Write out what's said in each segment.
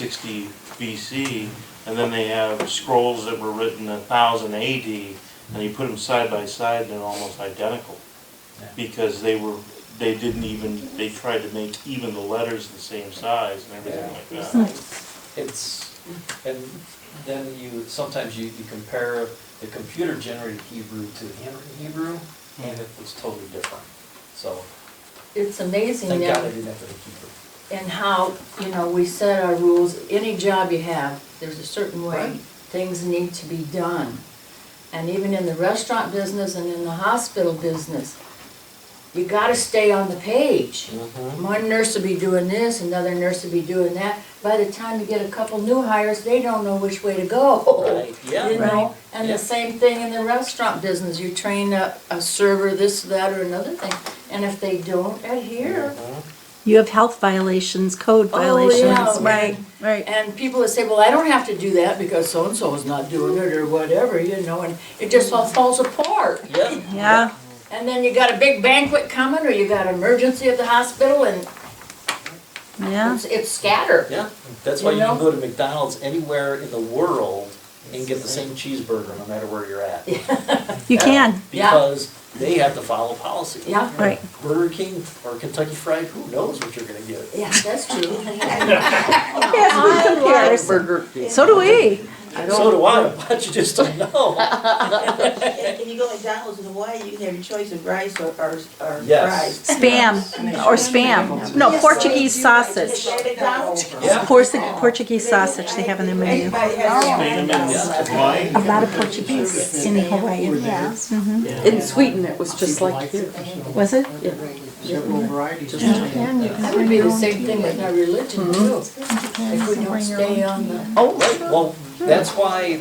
360 BC, and then they have scrolls that were written 1000 AD, and you put them side by side and they're almost identical. Yeah. Because they tried to make even the letters the same size and everything like that. And then sometimes you compare the computer generated Hebrew to handwritten Hebrew, and it was totally different. So It's amazing thank God that, I didn't have to make Hebrew. and how, we set our rules. Any job you have, there's a certain way Right. things need to be done. And even in the restaurant business and in the hospital business, you gotta stay on the page. Mhm. One nurse will be doing this, another nurse will be doing that. By the time you get a couple new hires, they don't know which way to go. Right, yeah. You know, and Yeah. the same thing in the restaurant business. You train a server, this, that, or another thing. And if they don't adhere, Mhm. You have health violations, code Oh, violations, yeah. right, right. and people would say, well, I don't have to do that because so-and-so is not doing it or whatever, and it just all falls apart. Yeah. Yeah, And then you got a big banquet coming, or you got an emergency at the hospital, and yeah. it's scattered. Yeah, that's why You you can know? go to McDonald's anywhere in the world and get the same cheeseburger no matter where you're at. You can, Yeah. Because they have to follow policy. Yeah, right. Burger King or Kentucky Fried, who knows what you're gonna get? yeah, that's true. Yes, we compare. Burger King. So do we. So do I, but you just don't know. And you go to McDonald's in Hawaii, you can have your choice of rice or Yes. fries. Spam, or spam. No, Portuguese sausage. At McDonald's. Yeah. Portuguese sausage they have in their menu. Everybody has their own Yeah. A lot of Portuguese in Hawaii. In Sweden, it was just like here. Was it? Several varieties. That would be the same thing with our religion too. If we don't stay on the, Right, well, that's why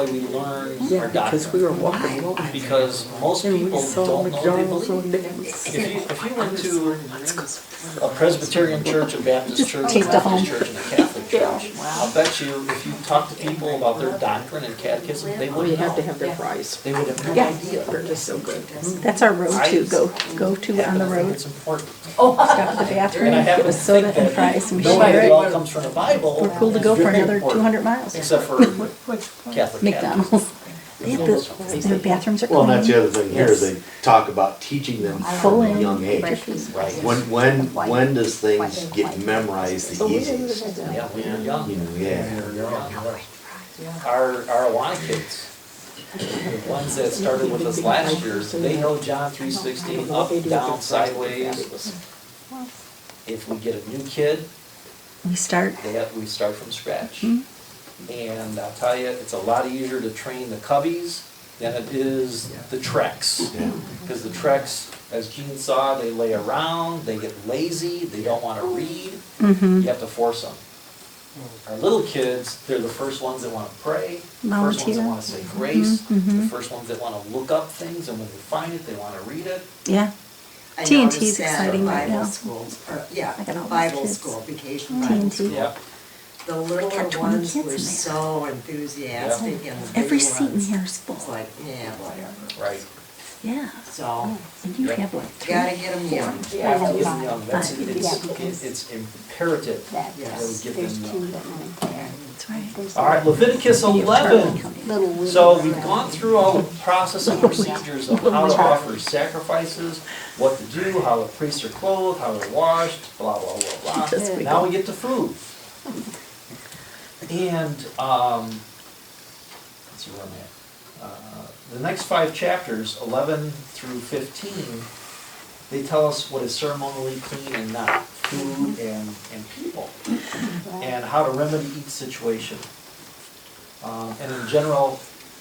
we learn our Yeah, because we doctrine. were walking along. Because most And we people saw don't know what they McDonald's on believe. Davis. If you went to a Presbyterian church, a Baptist church, a take the Methodist home. church, and a Catholic church, I'll bet you if you talk to people about their doctrine and catechism, they Well, you wouldn't have to know. have their fries. They would have no Yeah. idea. They're just so good. That's our road to go to on the road. It's important. Stop at the bathroom, And I get happen a to soda think and that fries, and we knowing share that it it. all comes from the Bible. We're cool to go is for very another important, 200 miles. Except for Catholic McDonald's. They have their bathrooms are Well, and that's the clean. other thing here, is they talk about teaching them Full from a in. young age. Right. When does things get memorized the easiest? Yeah, when you're young. You know, yeah. When you're young, right. Our Y kids, the ones that started with us last year, they know John 3:16, up, down, sideways. If we get a new kid, We start, we start from scratch. And I'll tell you, it's a lot easier to train the cubbies than it is the Treks. Because the Treks, as Gene saw, they lay around, they get lazy, they don't want to read. You have to force them. Our little kids, they're the first ones that want to pray, the first ones that want to say grace, the first ones that want to look up things, and when they find it, they want to read it. yeah. I TNT is noticed that exciting right Bible now. schools, I got all these Bible kids. school, vacation Bible TNT. school. Yep. The littler got 20 ones kids were in there. so enthusiastic and the Every bigger seat in ones, here is full. it's like, yeah, whatever. Right. Yeah. So, And you have like three. gotta get them young. You have to get them young. It's imperative that we Yes. get them young. That's right. All right, Leviticus 11. So we've gone through all the process and procedures of how to offer sacrifices, what to do, how the priests are clothed, how they're washed, blah, blah, blah, Yes, blah. we Now go. we get to food. And, let's see where I'm at. The next 5 chapters, 11 through 15, they tell us what is ceremonially clean and not, food and people, and how to remedy each situation. And in general,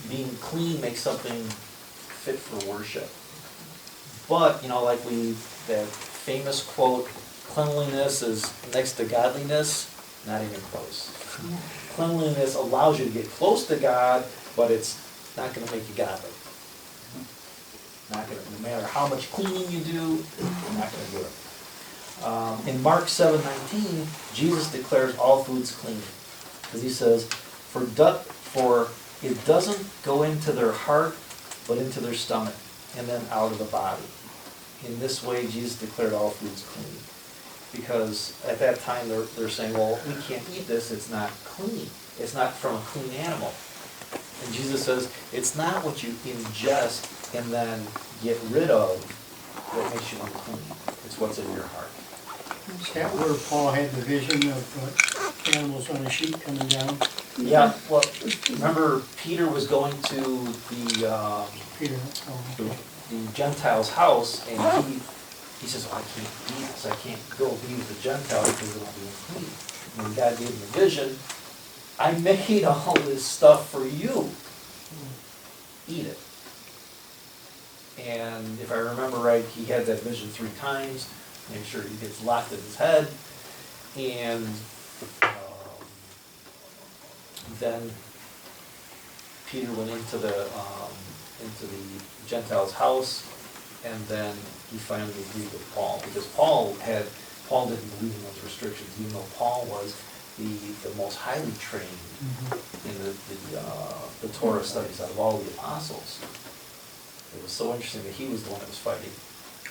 being clean makes something fit for worship. But, like that famous quote, cleanliness is next to godliness, not even close. Cleanliness allows you to get close to God, but it's not going to make you godly. No matter how much cleaning you do, you're not going to do it. In Mark 7:19, Jesus declares all foods clean. Because he says, for it doesn't go into their heart, but into their stomach, and then out of the body. In this way, Jesus declared all foods clean. because at that time, they're saying, well, we can't eat this, it's not clean. It's not from a clean animal. And Jesus says, it's not what you ingest and then get rid of that makes you unclean. It's what's in your heart. Is that where Paul had the vision of animals on a sheet coming down? Yeah, well, remember Peter was going to Peter, the Gentiles' house, and he says, oh, I can't eat this, I can't go be with the Gentiles because it'll be unclean. And when God gave him the vision, I made all this stuff for you. Eat it. And if I remember right, he had that vision 3 times, make sure he gets locked in his head, and then Peter went into the Gentiles' house, and then he finally agreed with Paul, because Paul didn't believe in those restrictions, even though Paul was the most highly trained in the Torah studies out of all the apostles. It was so interesting that he was the one that was fighting.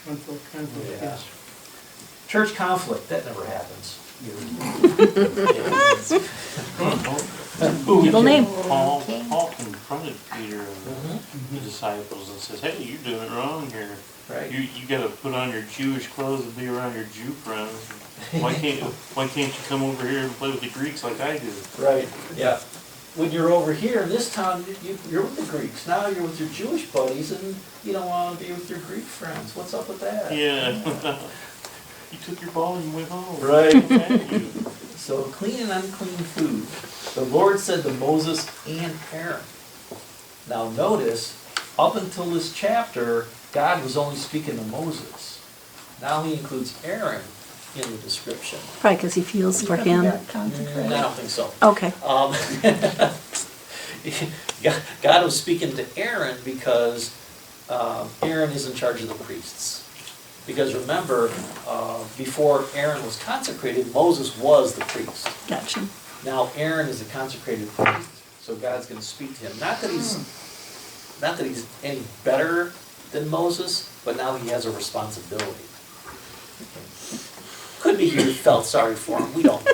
conflict, Yeah. yes. Church conflict, that never happens. Evil name. Paul confronted Peter and the disciples and says, hey, you're doing it wrong here. Right. You gotta put on your Jewish clothes and be around your Jew friends. Why can't you come over here and play with the Greeks like I do? Right, yeah. When you're over here in this town, you're with the Greeks. Now you're with your Jewish buddies and you don't want to be with your Greek friends. What's up with that? Yeah. You took your ball and you went home. Right. Thank you. So clean and unclean food. The Lord said to Moses and Aaron. Now notice, up until this chapter, God was only speaking to Moses. Now he includes Aaron in the description. Probably because he feels for him. I don't think so. Okay. God was speaking to Aaron because Aaron is in charge of the priests. Because remember, before Aaron was consecrated, Moses was the priest. Gotcha. Now Aaron is a consecrated priest, so God's going to speak to him. Not that he's any better than Moses, but now he has a responsibility. Could be he felt sorry for him. We don't know.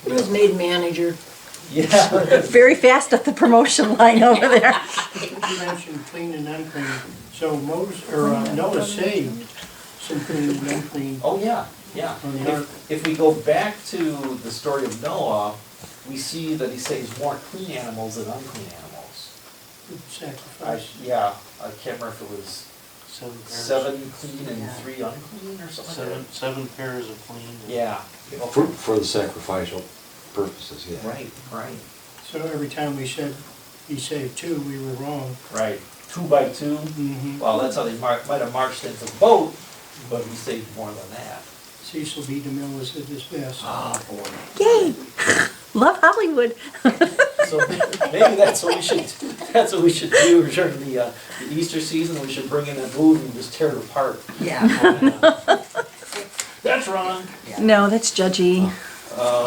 He was made manager. Yeah. Very fast at the promotion line over there. You mentioned clean and unclean, so Noah saved some clean and unclean Oh, yeah, yeah. on the ark. If we go back to the story of Noah, we see that he saves more clean animals than unclean animals. Sacrifice. I can't remember if it was 7 pairs. 7 clean and 3 unclean or something like that. Seven pairs of clean. Yeah. For the sacrificial purposes, yeah. Right, right, So every time we said he saved 2, we were wrong. right. 2 by 2. Mm-hmm. Well, that's how they might have marched into the boat, but he saved more than that. Cecil B. DeMille was at his best. Oh, boy. Yay! Love Hollywood. So maybe that's what we should do during the Easter season. We should bring in a movie and just tear it apart. Yeah. That's wrong. No, that's judgy.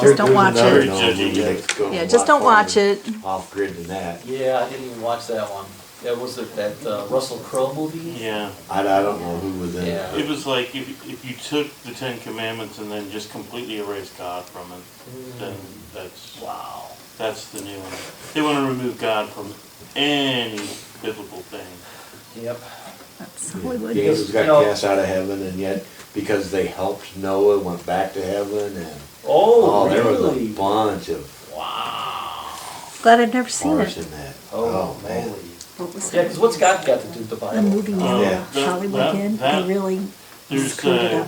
There's don't watch another it. Noah movie that's going Yeah, a just lot don't watch farther it. Off grid than that. Yeah, I didn't even watch that one. Yeah, was it that Russell Crowe movie? Yeah. I don't know who was in Yeah. it. It was like if you took the 10 Commandments and then just completely erased God from it, then Wow. that's the new one. They want to remove God from any biblical thing. Yep. That's Hollywood. Angels got You know- cast out of heaven, and yet because they helped Noah, went back to heaven, and Oh, there was a really? bunch of Wow. Glad I've never seen farce it. in that. Oh, man. moly. What was Yeah, because what's God got to do with the the Bible? movie now? Yeah. Hollywood did. They really There's screwed it up.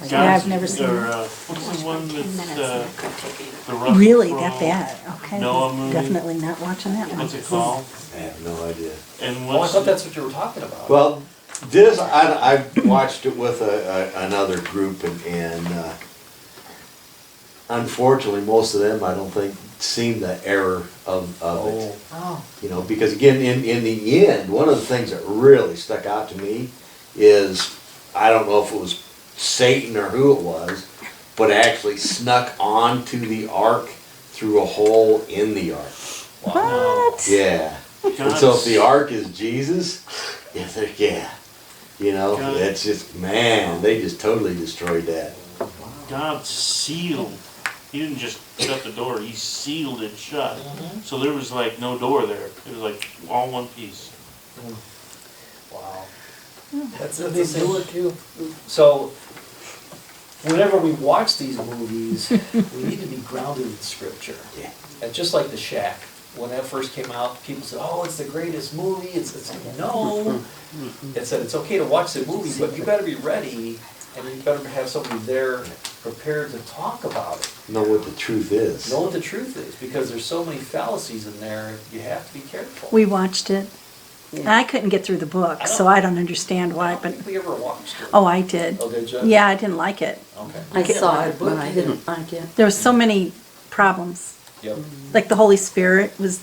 Yeah, I've never seen or, it. what's the one that's the Russell Really, Crowe, that bad? Okay. Noah movie? Definitely not watching that one. What's it called? I have no idea. And Oh, I what's thought that's what you were talking about. Well, this, I watched it with another group, and unfortunately, most of them, I don't think, seen the error of it. Oh. You know, because again, in the end, one of the things that really stuck out to me is, I don't know if it was Satan or who it was, but actually snuck onto the ark through a hole in the ark. What? Yeah. And so if the ark is Jesus, you know, God. it's just, man, they just totally destroyed that. God sealed, he didn't just shut the door, he sealed it shut. So there was like no door there, it was like all one piece. Wow. That's They do it too. So, whenever we watch these movies, we need to be grounded in scripture. Yeah. And just like The Shack, when that first came out, people said, "Oh, it's the greatest movie." It's no. It said it's okay to watch the movie, but you better be ready, and you better have somebody there prepared to talk about it. Know what the truth is. Know what the truth is, because there's so many fallacies in there. You have to be careful. We watched it. And I couldn't get through the book, so I don't understand I why, don't but, think we ever watched it. oh, I did. Oh, did you? Yeah, I didn't like it. Okay. I saw it, but I didn't like it. There was so many problems. Yep. Like the Holy Spirit was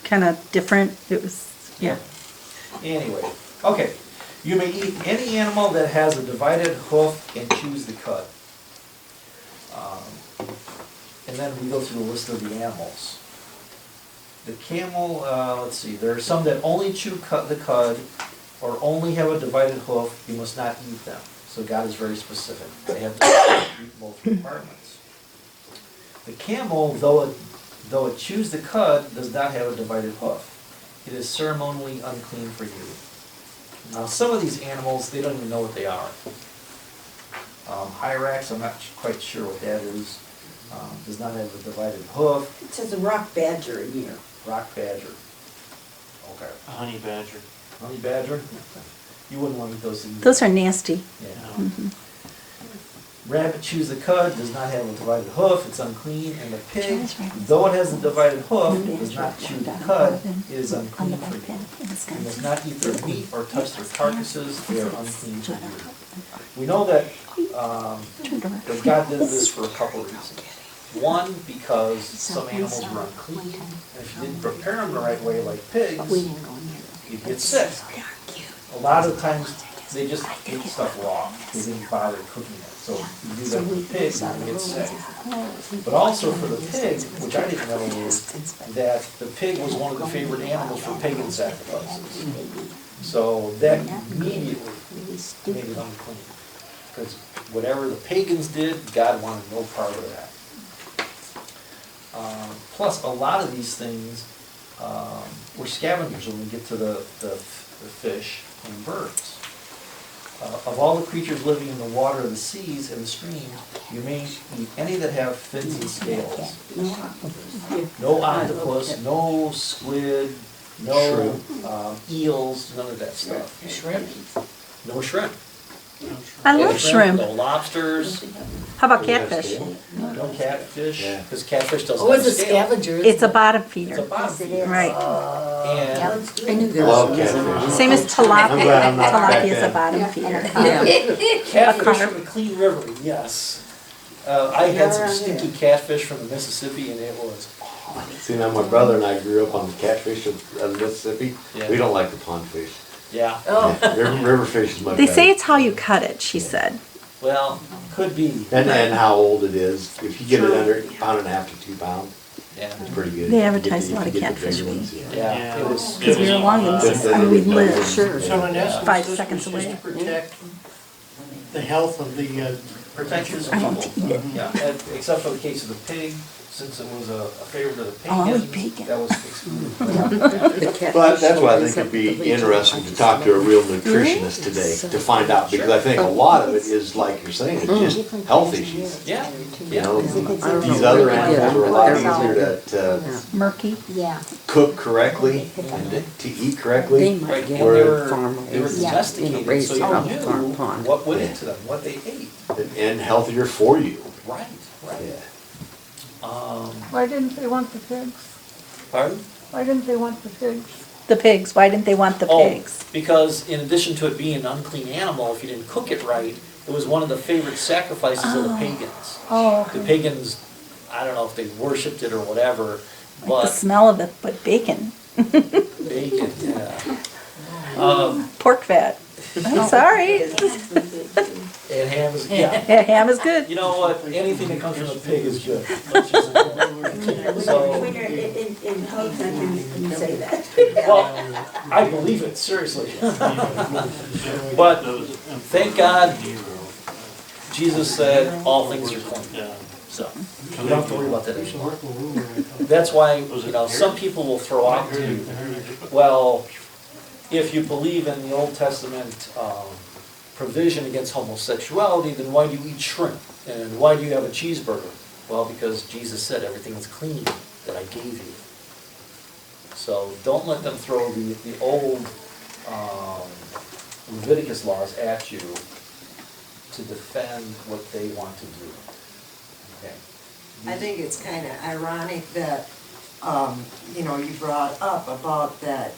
kind of different. It was, yeah. Anyway, okay. You may eat any animal that has a divided hoof and choose the cud. And then we go through the list of the animals. The camel, let's see, there are some that only chew the cud or only have a divided hoof. You must not eat them. So God is very specific. They have to eat both requirements. The camel, though it chews the cud, does not have a divided hoof. It is ceremonially unclean for you. Now, some of these animals, they don't even know what they are. Hyrax, I'm not quite sure what that is. Does not have a divided hoof. It says a rock badger in here. Rock badger. Okay. A honey badger. Honey badger? You wouldn't want to eat those things. Those are nasty. Yeah. Rabbit chews the cud, does not have a divided hoof, it's unclean, and the pig, though it has a divided hoof, does not chew the cud, it is unclean for you. You must not eat their meat or touch their carcasses, they are unclean for you. We know that God did this for a couple of reasons. One, because some animals were unclean, and if you didn't prepare them the right way, like pigs, you'd get sick. A lot of times, they just ate stuff raw, they didn't bother cooking it. So you do that with pigs, you're gonna get sick. But also for the pig, which I didn't know, was that the pig was one of the favorite animals for pagan sacrifices. So that immediately made it unclean. Because whatever the pagans did, God wanted no part of that. Plus, a lot of these things were scavengers when we get to the fish and birds. Of all the creatures living in the water of the seas and the streams, you may eat any that have fins and scales. No octopus, no squid, no eels, none of that stuff. Shrimp? No shrimp. I love shrimp. No lobsters, How about catfish? no catfish, Yeah. because catfish doesn't Oh, have it's a scale. scavenger. It's a bottom It's a feeder. bottom feeder. Right. And I knew there Love was. catfish. Same as I'm glad tilapia. I'm not back Tilapia is a then. bottom feeder. catfish from the Clean River, yes. I had some stinky catfish from the Mississippi, and it was, See, now my brother and I grew up on the catfish of Mississippi. Yeah. We don't like the pond fish. yeah. Oh, River fish is much They better. say it's how you cut it, she said. Well, could be. And how old it is. If you get it True. under a pound and a half to 2 pounds, Yeah. it's pretty good. They If you advertise get a lot the- of if you get the catfish bigger ones, feed. yeah. Yeah, it was. Because we were along the Mississippi, I mean, we lived. Sure. So in essence, 5 this seconds was just away. to protect the health of the, Protections of I want people. to eat it. Yeah, except for the case of the pig, since it was a favorite of the Oh, I pagans, would bacon. that was excluded. The catfish But that's why I think is it'd be up the region. interesting to talk to a real nutritionist today to find out, because I think a lot of it is, like you're saying, it's just health issues. Yeah, You know, I don't these know other where they get animals it, are a but lot they're easier to Murky. Yeah. cook correctly and to eat They correctly. might right, get and it they farm were raised, domesticated, raised so you on knew farm pond. what went into them, what they ate. And healthier for you. Right, right. Yeah. Why didn't they want the pigs? Pardon? Why didn't they want the pigs? The pigs, why didn't they want the pigs? Because in addition to it being an unclean animal, if you didn't cook it right, it was one of the favorite sacrifices of the pagans. Oh, The pagans, I don't know if they worshipped it or whatever, The but smell of it, but bacon, bacon, yeah. pork fat. I'm sorry. And ham is, yeah. Yeah, ham is good. You know what, anything that comes from a pig is good. When So, you're in hog country, you say that. well, I believe it, seriously. But thank God, Jesus said, all things are clean, Yeah. so we don't have to worry about that There's some anymore. local rule there, I thought. That's why, you know, some people will throw out to you, well, if you believe in the Old Testament provision against homosexuality, then why do you eat shrimp? And why do you have a cheeseburger? Well, because Jesus said everything is clean that I gave you. So don't let them throw the old Leviticus laws at you to defend what they want to do. Okay. I think it's kind of ironic that, you know, you brought up about that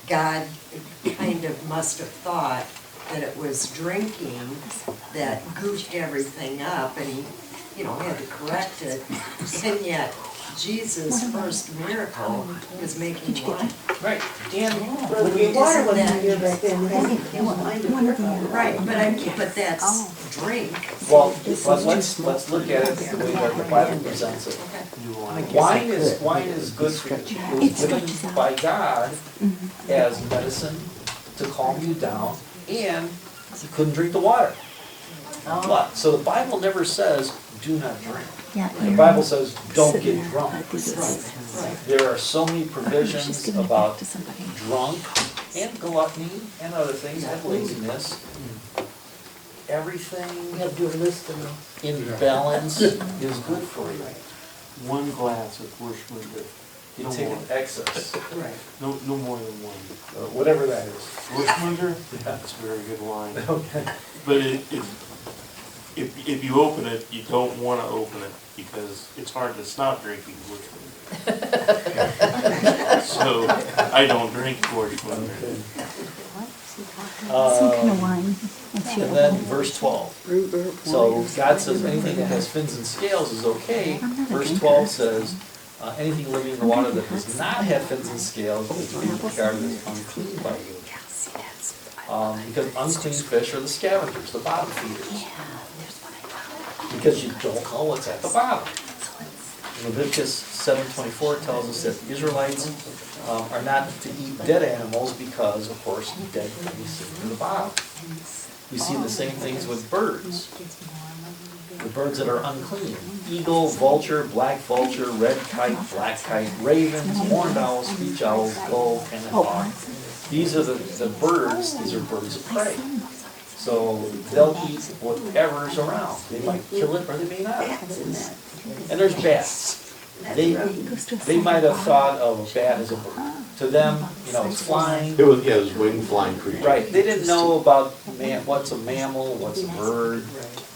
God kind of must have thought that it was drinking that goofed everything up, and he, you know, had to correct it. And yet, Jesus' first miracle was making wine. Right, and Water wasn't here back then, they won't mind it. Right, but that's drink. well, let's look at it the way that the Bible presents it. Wine is good for you. It was given by God as medicine to calm you down, and you couldn't drink the water. But, so the Bible never says, do not drink. Yeah, The Bible says, don't get drunk. There are so many provisions about drunk and gluttony and other things, and laziness. Everything You have to do a list of them. in balance is good for you. One glass of Worcester, You no take more, an excess, Right. no more than one. whatever that is. Worcester, Yeah. that's very good wine. Okay. But if you open it, you don't wanna open it, because it's hard to stop drinking Worcester. So, I don't drink Worcester. Some kind of wine. And then verse 12. So God says anything that has fins and scales is okay. Verse 12 says, anything living in the water that does not have fins and scales is being regarded as unclean by you. Because unclean fish are the scavengers, the bottom feeders. Because you don't know what's at the bottom. Leviticus 7:24 tells us that the Israelites are not to eat dead animals because, of course, dead things sink to the bottom. We see the same things with birds. The birds that are unclean: eagle, vulture, black vulture, red kite, black kite, ravens, horned owls, screech owls, gull, and hawk. These are the birds, these are birds of prey. So they'll eat whatever's around. They might kill it or they may not. And there's bats. They might have thought of a bat as a bird. To them, you know, it's flying. It was winged flying creature. Right, they didn't know about what's a mammal, what's a bird.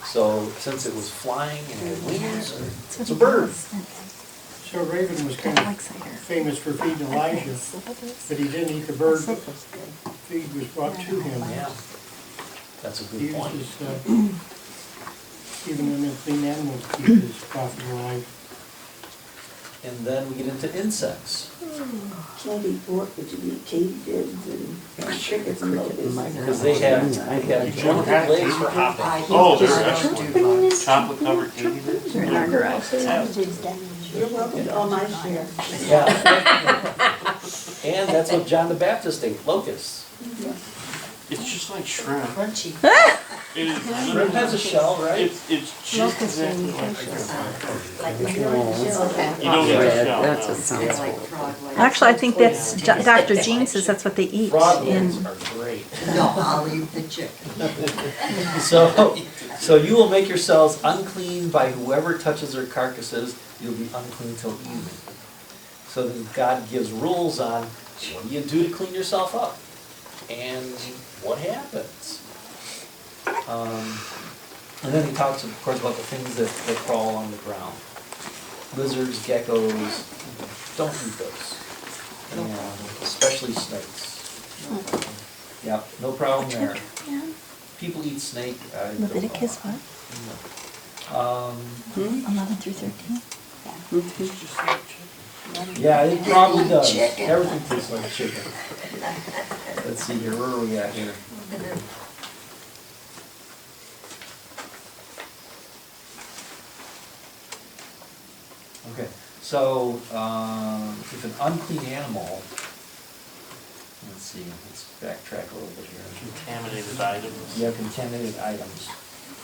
So since it was flying and had wings, it's a bird. So Raven was kind of famous for feeding Elijah, but he didn't eat the bird. Feed was brought to him. Yeah, that's a He good point. uses, even in the clean animals, to keep his prophet alive. And then we get into insects. Can't eat pork, but you eat katydids and crickets and locusts. Because they have jointed legs for hopping. Oh, they're I excellent. don't do Chocolate covered katydids? They're in our garage. You're welcome to all my share. Yeah. And that's what John the Baptist ate, locusts. It's just like shrimp. crunchy. It is. Shrimp has a shell, right? It's just exactly like shrimp. Like a shell. You don't get a shell. That no. just sounds Like cool. frog legs. Actually, I think that's, Dr. Jean says that's what they eat Frog in, legs are great. No, I'll eat the chicken. So you will make yourselves unclean by whoever touches their carcasses, you'll be unclean till evening. So then God gives rules on what do you do to clean yourself up? And what happens? And then he talks, of course, about the things that crawl on the ground. Lizards, geckos, don't eat those. And especially snakes. Yep, no problem there. People eat snake. I don't know. Leviticus what? 11 through 13? Yeah, it probably does. Chicken. Everything tastes like chicken. Let's see here, where are we at here? Okay, so, if an unclean animal, let's see, let's backtrack a little bit here. Contaminated items. Yeah, contaminated items.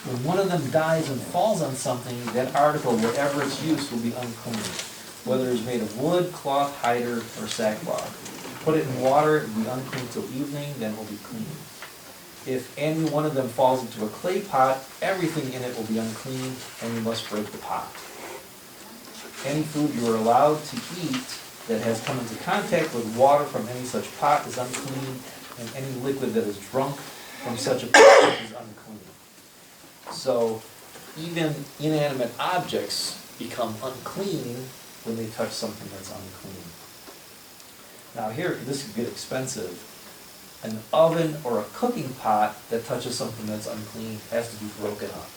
When one of them dies and falls on something, that article, whatever its use, will be unclean, whether it's made of wood, cloth, hide, or sackcloth. Put it in water, it will be unclean till evening, then it will be clean. If any one of them falls into a clay pot, everything in it will be unclean, and you must break the pot. Any food you are allowed to eat that has come into contact with water from any such pot is unclean, and any liquid that is drunk from such a pot is unclean. So, even inanimate objects become unclean when they touch something that's unclean. Now here, this could get expensive. An oven or a cooking pot that touches something that's unclean has to be broken up.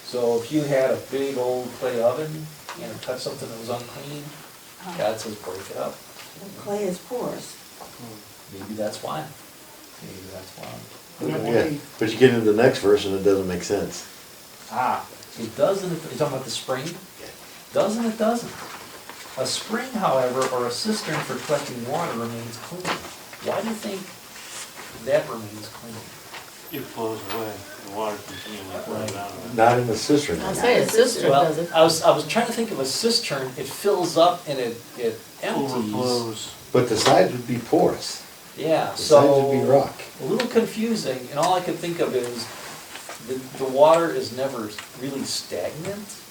So if you had a big old clay oven and it touched something that was unclean, God says break it up. Clay is porous. Maybe that's why. Maybe that's why. Yeah, but you get into the next verse and it doesn't make sense. It doesn't, you're talking about the spring? Doesn't, it doesn't. A spring, however, or a cistern for collecting water remains clean. Why do you think that remains clean? It flows away, the water continually flows out of it. Not in the cistern. I'll say a cistern does it. Well, I was trying to think of a cistern, it fills up and it empties. Overflows. But the sides would be porous. Yeah, The so. sides would be rock. A little confusing, and all I could think of is the water is never really stagnant.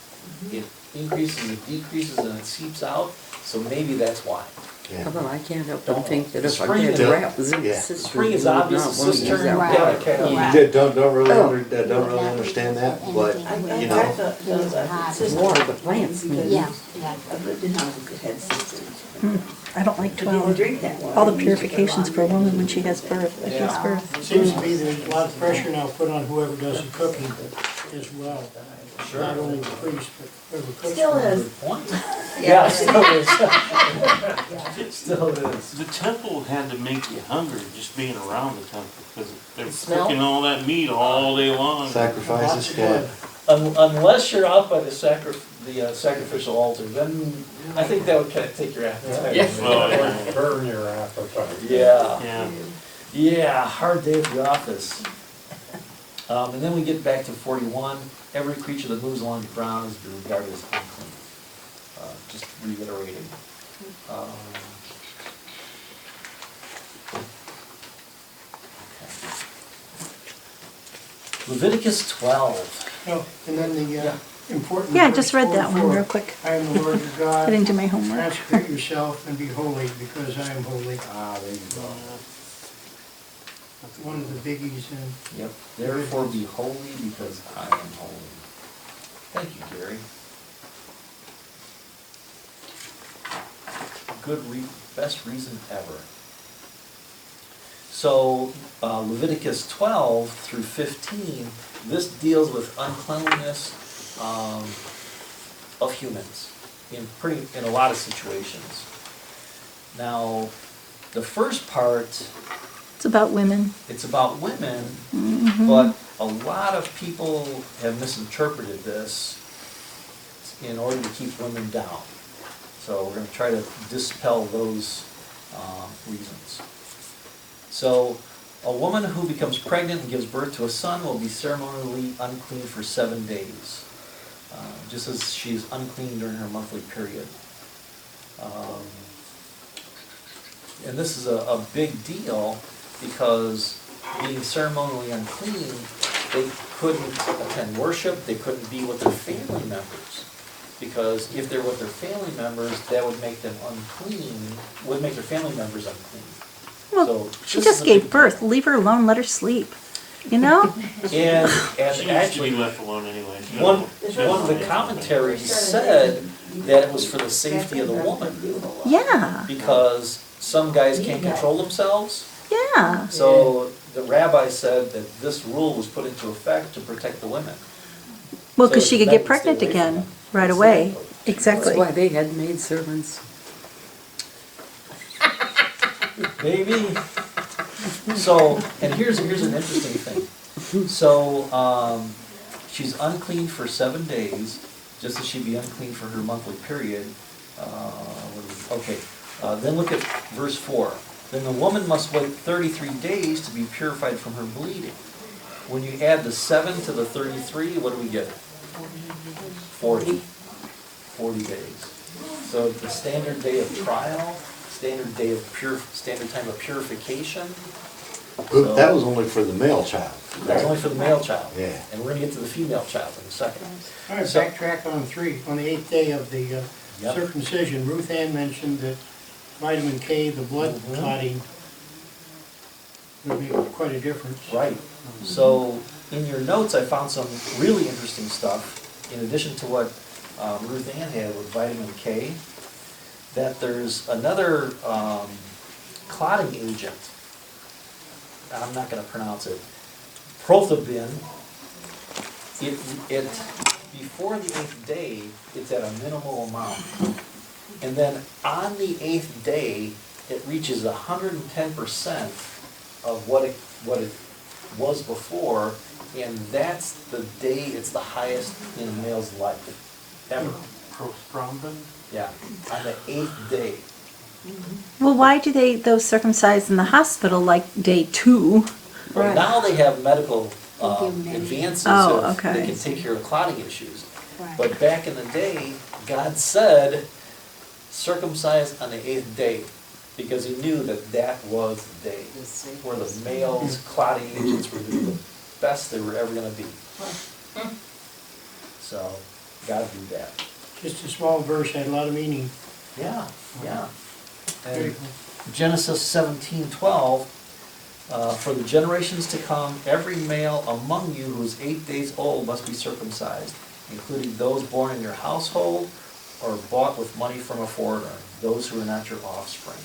It increases, it decreases, and it seeps out, so maybe that's why. Yeah. Well, I can't help but think that if I Spring did is- wrap was in the yeah. cistern. Spring is you would obvious, not wanna use cistern, that yeah, water. kind of. You don't really, Oh. don't really understand that, but, you know, Water the plants need. Yeah. I've lived in houses that had cisterns. I don't like But you don't 12. drink that water. All the purifications for a woman when she has birth, that gives birth. Seems to be there's a lot of pressure now put on whoever does the cooking as well. Not only the priest, but whoever cooks. Still is. Good point. Yeah, still is. Still is. The temple had to make you hungry just being around the temple, because they're Smell? cooking all that meat all day long. sacrifices, yeah. Unless you're out by the sacrificial altar, then I think that would kind of take your appetite. Yeah. Well, yeah. Burn your appetite. Yeah. Yeah. Yeah, hard day at the office. And then we get back to 41. Every creature that moves along the ground is to be regarded as unclean. Just reiterating. Leviticus 12. No, and then the important. Yeah, I just verse read that one 44. real quick. I am the Lord your God. Getting to my homework. Consecrate yourself and be holy because I am holy. There you go. One of the biggies in. Yep. Therefore be holy because I am holy. Thank you, Gary. Best reason ever. So Leviticus 12 through 15, this deals with uncleanliness of humans in a lot of situations. Now, the first part, It's about women. it's about women, Mhm. but a lot of people have misinterpreted this in order to keep women down. So we're going to try to dispel those reasons. So a woman who becomes pregnant and gives birth to a son will be ceremonially unclean for 7 days, just as she is unclean during her monthly period. And this is a big deal because being ceremonially unclean, they couldn't attend worship, they couldn't be with their family members. Because if they're with their family members, that would make them unclean, would make their family members unclean. Well, So she this just is a gave big birth. Leave her alone, let her sleep. You know? And She needs to actually, be left alone anyway. She one doesn't- of the commentaries said that it was for the safety of the woman. Yeah, Because some guys can't control themselves. yeah. So the rabbi said that this rule was put into effect to protect the women. Well, So because she the could men get would stay pregnant away from again them. right away. That's Exactly. why they had maidservants. Maybe. So, and here's an interesting thing. So, she's unclean for 7 days, just as she'd be unclean for her monthly period. Then look at verse 4. Then the woman must wait 33 days to be purified from her bleeding. When you add the 7 to the 33, what do we get? 40. 40 days. So the standard day of trial, standard time of purification. So That was only for the male child. that's only for the male child. Yeah. And we're gonna get to the female child in a second. All right, So- backtrack on 3, on the 8th day of the Yep. circumcision. Ruth Ann mentioned that vitamin K, the blood Mhm. clotting, would make quite a difference. Right. So in your notes, I found some really interesting stuff, in addition to what Ruth Ann had with vitamin K, that there's another clotting agent. I'm not gonna pronounce it. Prothabin. It before the 8th day, it's at a minimal amount. And then on the 8th day, it reaches 110% of what it was before, and that's the day it's the highest in a male's life, ever. Prostrombin? Yeah, on the 8th day. Well, why do those circumcised in the hospital like day 2? Well, Right. now they have medical They give many. advances Oh, of, okay. they can take care of clotting issues. Right. But back in the day, God said, circumcise on the 8th day, because he knew that that was the day where the male's clotting agents were doing the best they were ever gonna be. So, God did that. Just a small verse had a lot of meaning. Yeah, yeah. Very And cool. Genesis 17:12, for the generations to come, every male among you who is 8 days old must be circumcised, including those born in your household or bought with money from a foreigner, those who are not your offspring.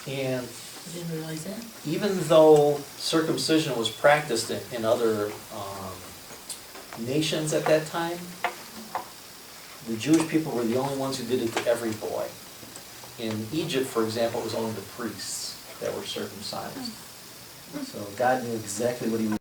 And I didn't realize that. even though circumcision was practiced in other nations at that time, the Jewish people were the only ones who did it to every boy. In Egypt, for example, it was only the priests that were circumcised. So God knew exactly what he was